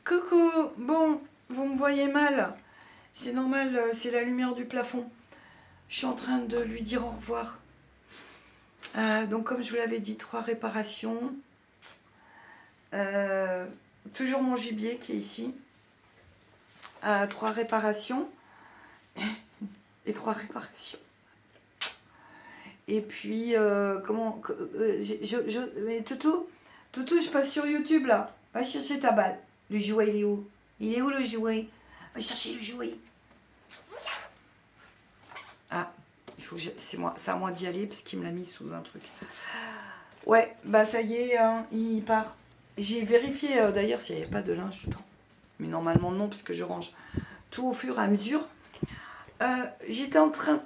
Coucou, bon, vous me voyez mal. C'est normal, c'est la lumière du plafond. Je suis en train de lui dire au revoir. Donc comme je vous l'avais dit, 3 réparations. Toujours mon gibier qui est ici. 3 réparations. Et 3 réparations. Et puis, mais Toutou, je passe sur YouTube là. Va chercher ta balle. Le jouet, il est où? Il est où le jouet? Va chercher le jouet. Ah, c'est à moi d'y aller parce qu'il me l'a mis sous un truc. Ouais, bah ça y est, hein, il part. J'ai vérifié d'ailleurs s'il n'y avait pas de linge dedans. Mais normalement non, parce que je range tout au fur et à mesure. J'étais en train...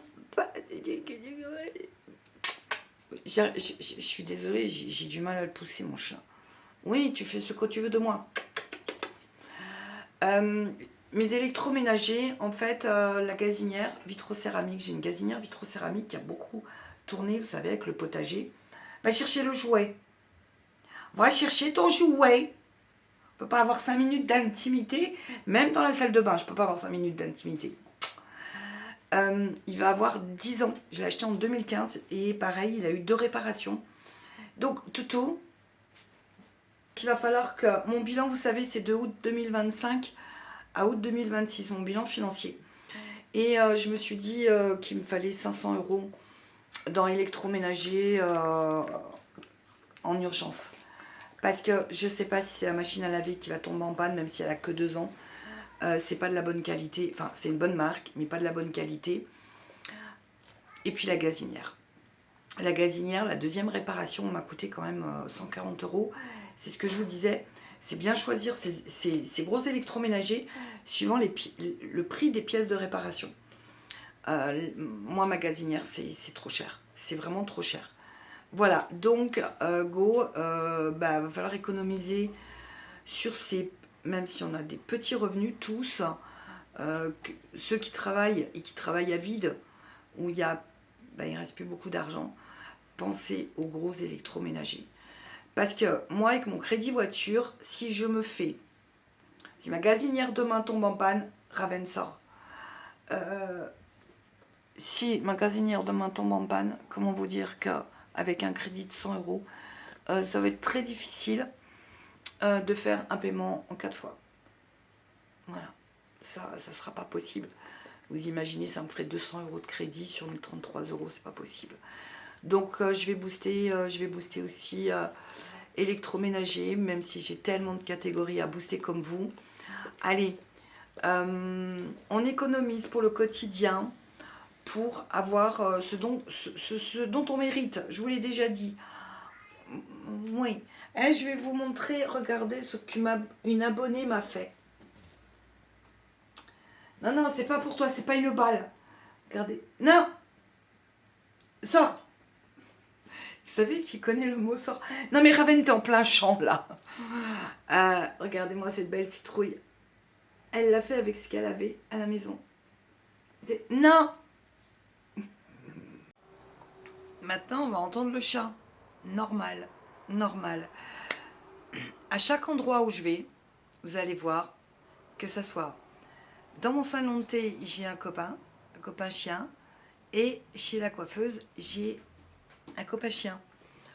Je suis désolée, j'ai du mal à le pousser, mon chat. Oui, tu fais ce que tu veux de moi. Mes électroménagers, en fait, la gazinière vitrocéramique, j'ai une gazinière vitrocéramique qui a beaucoup tourné, vous savez, avec le potager. Va chercher le jouet. Va chercher ton jouet. On peut pas avoir 5 minutes d'intimité, même dans la salle de bain, je peux pas avoir 5 minutes d'intimité. Il va avoir 10 ans, je l'ai acheté en 2015 et pareil, il a eu 2 réparations. Donc, Toutou, qu'il va falloir que mon bilan, vous savez, c'est de août 2025 à août 2026, mon bilan financier. Et je me suis dit qu'il me fallait 500 € dans électroménager en urgence. Parce que je ne sais pas si c'est la machine à laver qui va tomber en panne, même si elle a que 2 ans. C'est pas de la bonne qualité. Enfin, c'est une bonne marque, mais pas de la bonne qualité. Et puis la gazinière. La gazinière, la deuxième réparation m'a coûté quand même 140 €. C'est ce que je vous disais. C'est bien choisir ces gros électroménagers suivant le prix des pièces de réparation. Moi, ma gazinière, c'est trop cher. C'est vraiment trop cher. Voilà, donc va falloir économiser sur ces, même si on a des petits revenus tous, ceux qui travaillent et qui travaillent à vide, où il reste plus beaucoup d'argent, pensez aux gros électroménagers. Parce que moi, avec mon crédit voiture, si ma gazinière demain tombe en panne, Raven sort. Si ma gazinière demain tombe en panne, comment vous dire qu'avec un crédit de 100 €, ça va être très difficile de faire un paiement en 4 fois. Voilà, ça sera pas possible. Vous imaginez, ça me ferait 200 € de crédit sur 1033 €, c'est pas possible. Donc je vais booster aussi électroménager, même si j'ai tellement de catégories à booster comme vous. Allez, on économise pour le quotidien, pour avoir ce dont on mérite. Je vous l'ai déjà dit. Oui. Je vais vous montrer, regardez ce qu'une abonnée m'a fait. Non, c'est pas pour toi, c'est pas une balle. Regardez. Non. Sors. Vous savez qui connaît le mot sort? Non mais Raven, t'es en plein champ là. Regardez-moi cette belle citrouille. Elle l'a fait avec ce qu'elle avait à la maison. Non. Maintenant, on va entendre le chat. Normal. À chaque endroit où je vais, vous allez voir, que ça soit dans mon salon de thé, j'ai un copain chien, et chez la coiffeuse, j'ai un copain chien.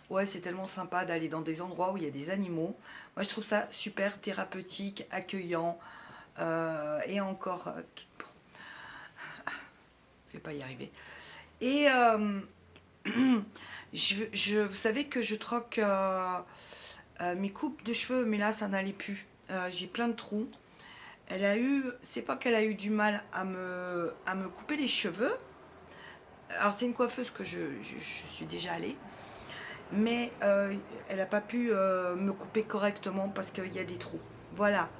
Ouais, c'est tellement sympa d'aller dans des endroits où il y a des animaux. Moi, je trouve ça super thérapeutique, accueillant, et encore... je vais pas y arriver. Et vous savez que je troque mes coupes de cheveux, mais là, ça n'allait plus. J'ai plein de trous. C'est pas qu'elle a eu du mal à me couper les cheveux. Alors, c'est une coiffeuse que je suis déjà allée. Mais elle n'a pas pu me couper correctement parce qu'il y a des trous. Voilà.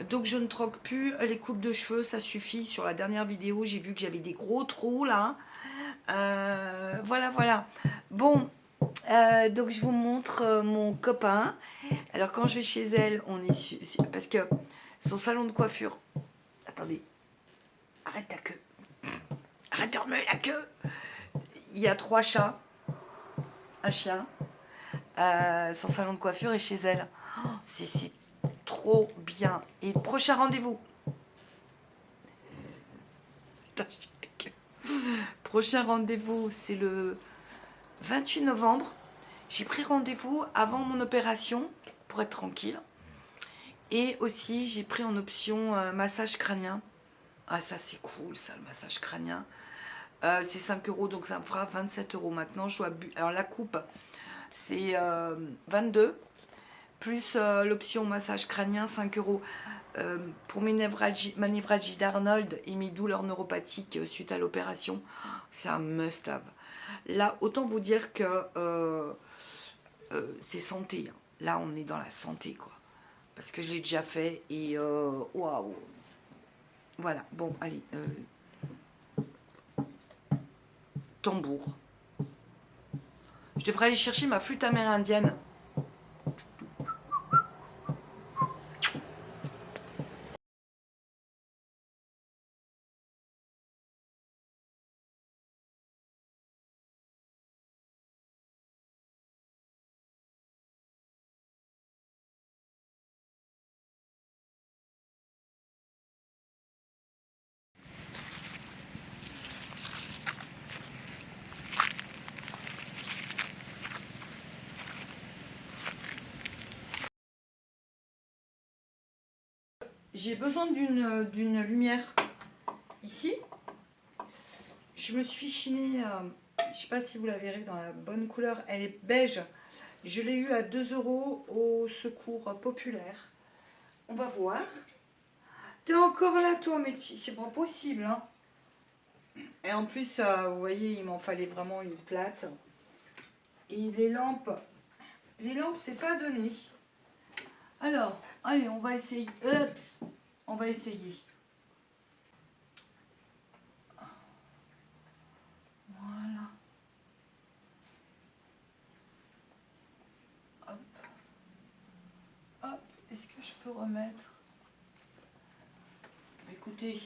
Donc je ne troque plus les coupes de cheveux, ça suffit. Sur la dernière vidéo, j'ai vu que j'avais des gros trous là. Voilà. Bon, donc je vous montre mon copain. Alors quand je vais chez elle, on est parce que son salon de coiffure... Attendez, arrête ta queue. Arrête de remuer la queue. Il y a 3 chats, un chien. Son salon de coiffure est chez elle. Oh, c'est trop bien. Et le prochain rendez-vous. Prochain rendez-vous, c'est le 28 novembre. J'ai pris rendez-vous avant mon opération pour être tranquille. Et aussi, j'ai pris en option massage crânien. Ah, ça, c'est cool, ça, le massage crânien. C'est 5 €, donc ça me fera 27 € maintenant. Je dois alors, la coupe, c'est 22, plus l'option massage crânien, 5 €. Pour ma névralgie d'Arnold et mes douleurs neuropathiques suite à l'opération, c'est un must-have. Là, autant vous dire que c'est santé. Hein. Là, on est dans la santé, quoi. Parce que je l'ai déjà fait et waouh. Voilà, bon, allez. Tambour. Je devrais aller chercher ma flûte amérindienne. J'ai besoin d'une lumière ici. Je me suis chinée, je ne sais pas si vous la verrez dans la bonne couleur, elle est beige. Je l'ai eu à 2 € au secours populaire. On va voir. T'es encore là, toi, mais c'est pas possible. Hein. Et en plus, vous voyez, il m'en fallait vraiment une plate. Et les lampes, c'est pas donné. Alors, allez, on va essayer. On va essayer. Voilà. Hop. Hop. Est-ce que je peux remettre? Écoutez,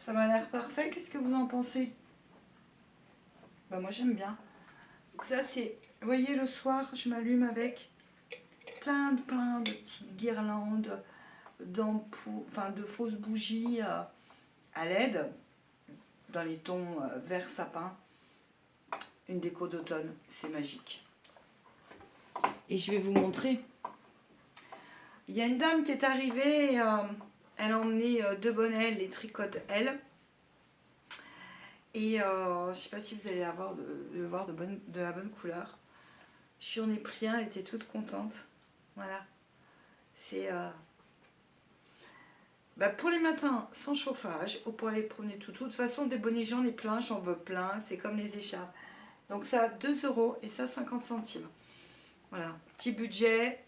ça m'a l'air parfait. Qu'est-ce que vous en pensez? Bah moi j'aime bien. Donc ça c'est, vous voyez, le soir, je m'allume avec plein de petites guirlandes d'ampoules, enfin de fausses bougies à LED dans les tons vert sapin. Une déco d'automne, c'est magique. Et je vais vous montrer. Il y a une dame qui est arrivée, elle a emmené 2 bonnets, elle les tricote elle. Et je ne sais pas si vous allez le voir de la bonne couleur. Je en ai pris un, elle était toute contente. Voilà. C'est pour les matins sans chauffage ou pour aller promener tout. De toute façon, des bonnets j'en ai plein, j'en veux plein. C'est comme les écharpes. Donc ça, 2 € et ça, 50 centimes. Voilà. Petit budget.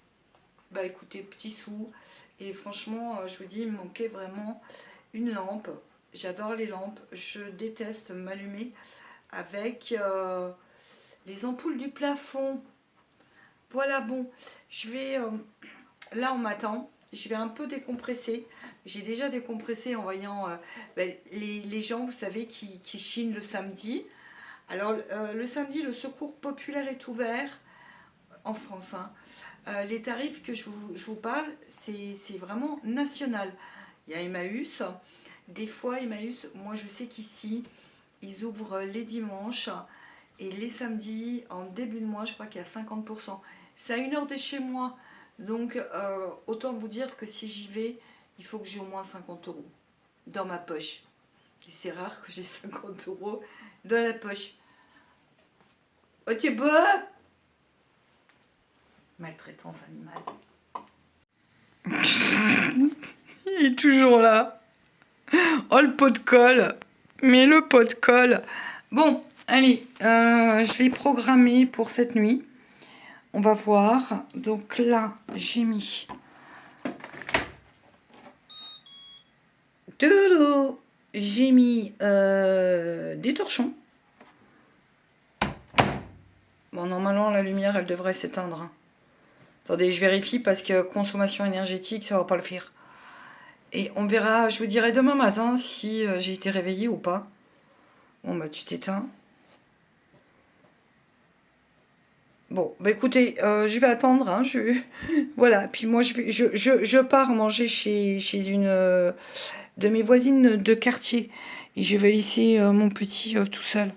Bah écoutez, petit sous. Et franchement, je vous dis, il me manquait vraiment une lampe. J'adore les lampes. Je déteste m'allumer avec les ampoules du plafond. Voilà, bon, je vais... là, on m'attend. Je vais un peu décompresser. J'ai déjà décompressé en voyant les gens, vous savez, qui chinent le samedi. Alors, le samedi, le secours populaire est ouvert en France. Hein. Les tarifs que je vous parle, c'est vraiment national. Il y a Emmaüs. Des fois, Emmaüs, moi, je sais qu'ici, ils ouvrent les dimanches et les samedis, en début de mois, je crois qu'il y a 50%. C'est à 1 heure de chez moi. Donc, autant vous dire que si j'y vais, il faut que j'ai au moins 50 € dans ma poche. Et c'est rare que j'ai 50 € dans la poche. Oh, t'es beau! Maltraitance animale. Il est toujours là. Oh, le pot de colle. Mais le pot de colle. Bon, allez, je l'ai programmé pour cette nuit. On va voir. Donc là, j'ai mis... J'ai mis des torchons. Bon, normalement, la lumière, elle devrait s'éteindre. Hein. Attendez, je vérifie parce que consommation énergétique, ça va pas le faire. Et on verra, je vous dirai demain matin si j'ai été réveillée ou pas. Bon, bah, tu t'éteins. Bon, bah écoutez, je vais attendre, hein, voilà, puis moi je pars manger chez une de mes voisines de quartier et je vais laisser mon petit tout seul.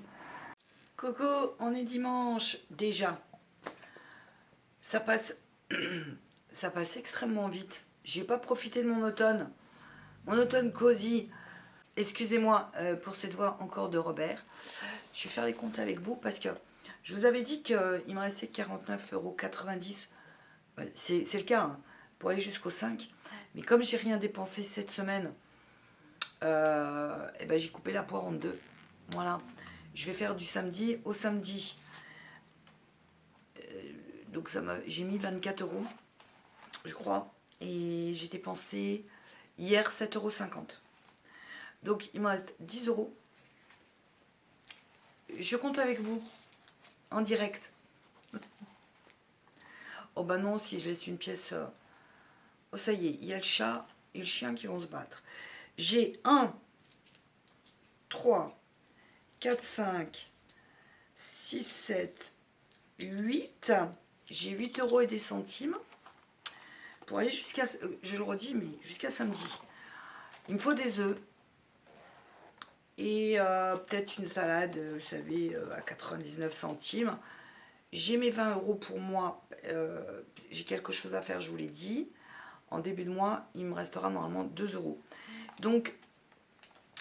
Coco, on est dimanche déjà. Ça passe, ça passe extrêmement vite. J'ai pas profité de mon automne. Mon automne cosy. Excusez-moi pour cette voix encore de Robert. Je vais faire les comptes avec vous parce que je vous avais dit qu'il me restait 49,90 €. C'est le cas, hein, pour aller jusqu'au 5. Mais comme j'ai rien dépensé cette semaine, et ben j'ai coupé la poire en deux. Voilà. Je vais faire du samedi au samedi. Donc j'ai mis 24 €, je crois. Et j'ai dépensé hier 7,50 €. Donc il me reste 10 €. Je compte avec vous, en direct. Oh bah non, si je laisse une pièce... Oh ça y est, il y a le chat et le chien qui vont se battre. J'ai 1, 3, 4, 5, 6, 7, 8. J'ai 8 € et des centimes pour aller jusqu'à, je le redis, mais jusqu'à samedi. Il me faut des œufs et peut-être une salade, vous savez, à 99 centimes. J'ai mes 20 € pour moi. J'ai quelque chose à faire, je vous l'ai dit. En début de mois, il me restera normalement 2 €. Donc,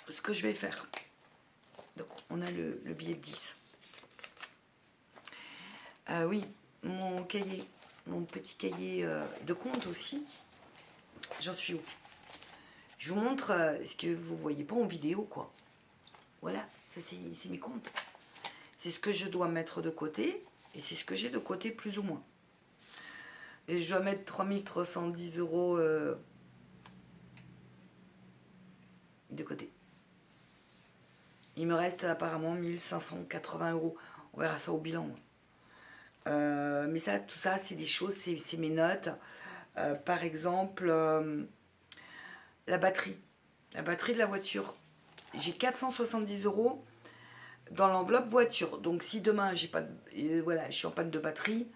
ce que je vais faire, donc on a le billet de 10. Oui, mon cahier, mon petit cahier de compte aussi. J'en suis où? Je vous montre ce que vous voyez pas en vidéo, quoi. Voilà, ça c'est mes comptes. C'est ce que je dois mettre de côté et c'est ce que j'ai de côté plus ou moins. Et je dois mettre 3310 € de côté. Il me reste apparemment 1580 €. On verra ça au bilan. Mais ça, tout ça, c'est des choses, c'est mes notes. Par exemple, la batterie. La batterie de la voiture. J'ai 470 € dans l'enveloppe voiture. Donc si demain j'ai pas voilà, je suis en panne de batterie,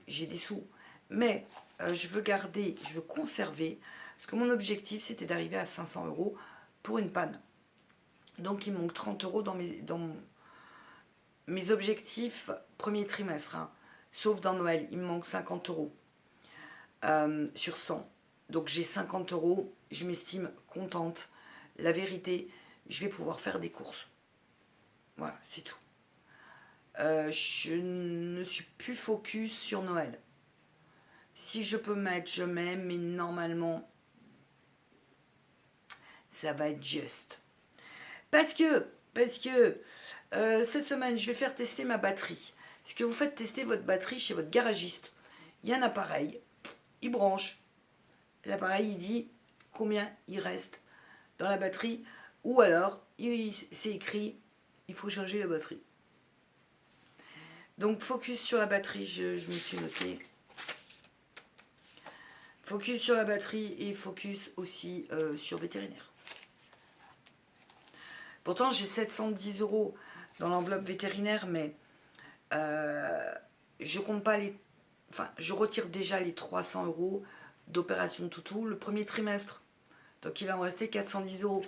j'ai des sous. Mais je veux garder, je veux conserver, parce que mon objectif c'était d'arriver à 500 € pour une panne. Donc il me manque 30 € dans mes objectifs premier trimestre, hein. Sauf dans Noël, il me manque 50 € sur 100. Donc j'ai 50 €, je m'estime contente. La vérité, je vais pouvoir faire des courses. Voilà, c'est tout. Je ne suis plus focus sur Noël. Si je peux mettre, je mets, mais normalement, ça va être juste. Parce que cette semaine, je vais faire tester ma batterie. Est-ce que vous faites tester votre batterie chez votre garagiste? Il y a un appareil, il branche. L'appareil, il dit combien il reste dans la batterie. Ou alors, c'est écrit, il faut changer la batterie. Donc, focus sur la batterie, je me suis noté. Focus sur la batterie et focus aussi sur vétérinaire. Pourtant, j'ai 710 € dans l'enveloppe vétérinaire, mais je compte pas les... Enfin, je retire déjà les 300 € d'opération toutou le premier trimestre. Donc, il va me rester 410 €.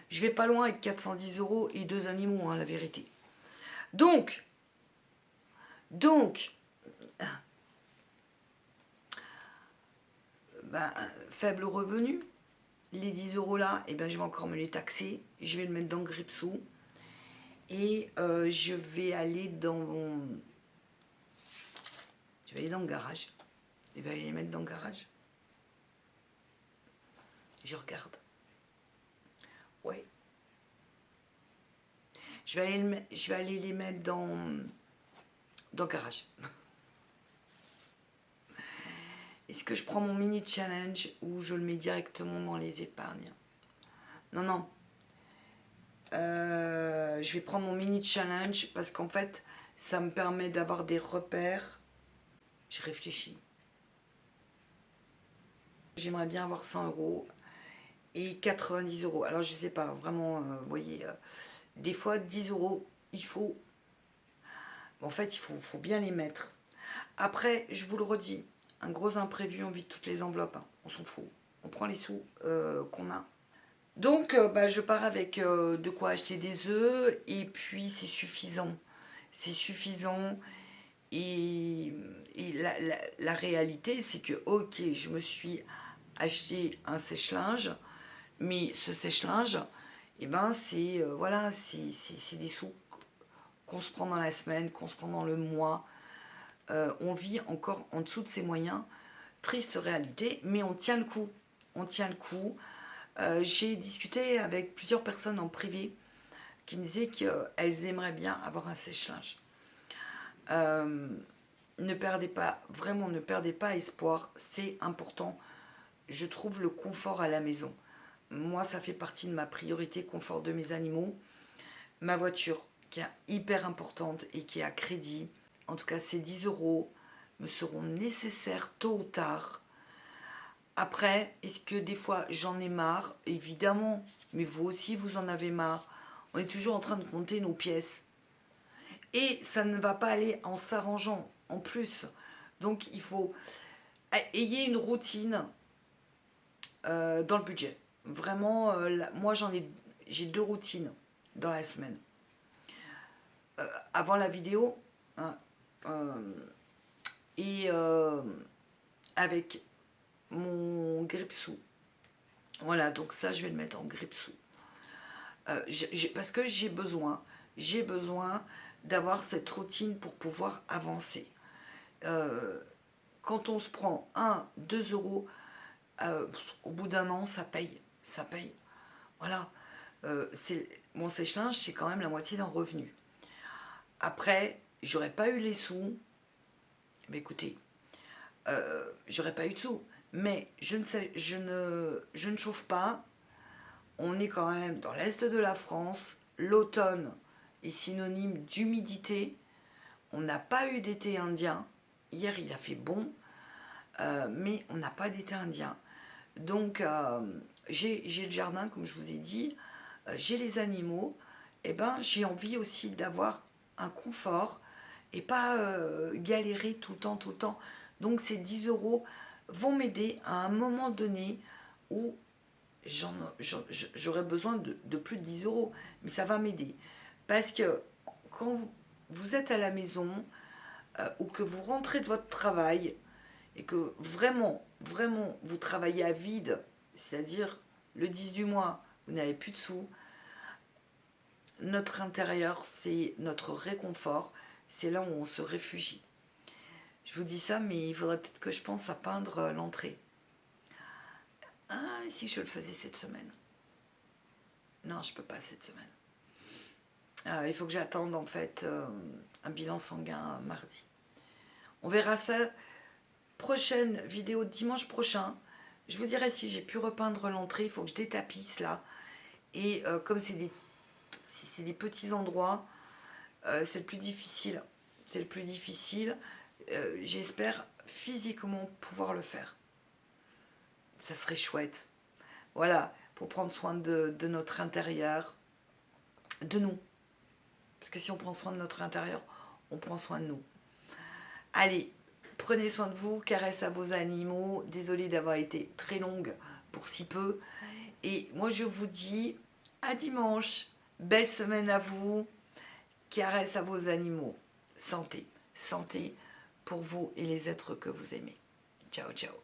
Je vais pas loin avec 410 € et 2 animaux, hein, la vérité. Donc, ben, faible revenu, les 10 € là, et ben, je vais encore me les taxer. Je vais le mettre dans Gripsou. Et je vais aller dans le garage. Je vais aller les mettre dans le garage. Je regarde. Ouais. Je vais aller les mettre dans le garage. Est-ce que je prends mon mini challenge ou je le mets directement dans les épargnes? Non, non. Je vais prendre mon mini challenge parce qu'en fait, ça me permet d'avoir des repères. Je réfléchis. J'aimerais bien avoir 100 € et 90 €. Alors, je sais pas, vraiment, vous voyez, des fois, 10 €, il faut... En fait, il faut bien les mettre. Après, je vous le redis, un gros imprévu, on vide toutes les enveloppes, hein. On s'en fout. On prend les sous qu'on a. Donc, bah, je pars avec de quoi acheter des œufs, et puis c'est suffisant. C'est suffisant. Et, la réalité, c'est que, ok, je me suis acheté un sèche-linge, mais ce sèche-linge, eh ben, c'est voilà, c'est des sous qu'on se prend dans la semaine, qu'on se prend dans le mois. On vit encore en dessous de ses moyens. Triste réalité, mais on tient le coup. On tient le coup. J'ai discuté avec plusieurs personnes en privé qui me disaient qu'elles aimeraient bien avoir un sèche-linge. Ne perdez pas, vraiment ne perdez pas espoir, c'est important. Je trouve le confort à la maison. Moi, ça fait partie de ma priorité, confort de mes animaux. Ma voiture, qui est hyper importante et qui est à crédit, en tout cas ces 10 euros me seront nécessaires tôt ou tard. Après, est-ce que des fois j'en ai marre? Évidemment, mais vous aussi vous en avez marre. On est toujours en train de compter nos pièces. Et ça ne va pas aller en s'arrangeant en plus. Donc il faut ayez une routine dans le budget. Vraiment, moi j'ai 2 routines dans la semaine. Avant la vidéo, hein, et avec mon grip-sous. Voilà, donc ça je vais le mettre en grip-sous. Parce que j'ai besoin d'avoir cette routine pour pouvoir avancer. Quand on se prend 1, 2 euros, au bout d'un an, ça paye. Ça paye. Voilà. Mon sèche-linge, c'est quand même la moitié d'un revenu. Après, j'aurais pas eu les sous. Mais écoutez, j'aurais pas eu de sous. Mais je ne chauffe pas. On est quand même dans l'est de la France. L'automne est synonyme d'humidité. On n'a pas eu d'été indien. Hier, il a fait bon, mais on n'a pas d'été indien. Donc, j'ai le jardin, comme je vous ai dit. J'ai les animaux. Et ben, j'ai envie aussi d'avoir un confort et pas galérer tout le temps, tout le temps. Donc, ces 10 euros vont m'aider à un moment donné où j'aurais besoin de plus de 10 euros. Mais ça va m'aider. Parce que quand vous êtes à la maison ou que vous rentrez de votre travail et que vraiment, vraiment, vous travaillez à vide, c'est-à-dire le 10 du mois, vous n'avez plus de sous, notre intérieur, c'est notre réconfort, c'est là où on se réfugie. Je vous dis ça, mais il faudrait peut-être que je pense à peindre l'entrée. Ah, et si je le faisais cette semaine? Non, je peux pas cette semaine. Il faut que j'attende en fait un bilan sanguin mardi. On verra ça. Prochaine vidéo dimanche prochain. Je vous dirai si j'ai pu repeindre l'entrée. Il faut que je détapisse là. Et comme c'est des petits endroits, c'est le plus difficile. C'est le plus difficile. J'espère physiquement pouvoir le faire. Ça serait chouette. Voilà, pour prendre soin de notre intérieur, de nous. Parce que si on prend soin de notre intérieur, on prend soin de nous. Allez, prenez soin de vous, caresse à vos animaux. Désolée d'avoir été très longue pour si peu. Et moi, je vous dis à dimanche. Belle semaine à vous. Caresse à vos animaux. Santé. Santé pour vous et les êtres que vous aimez. Ciao, ciao.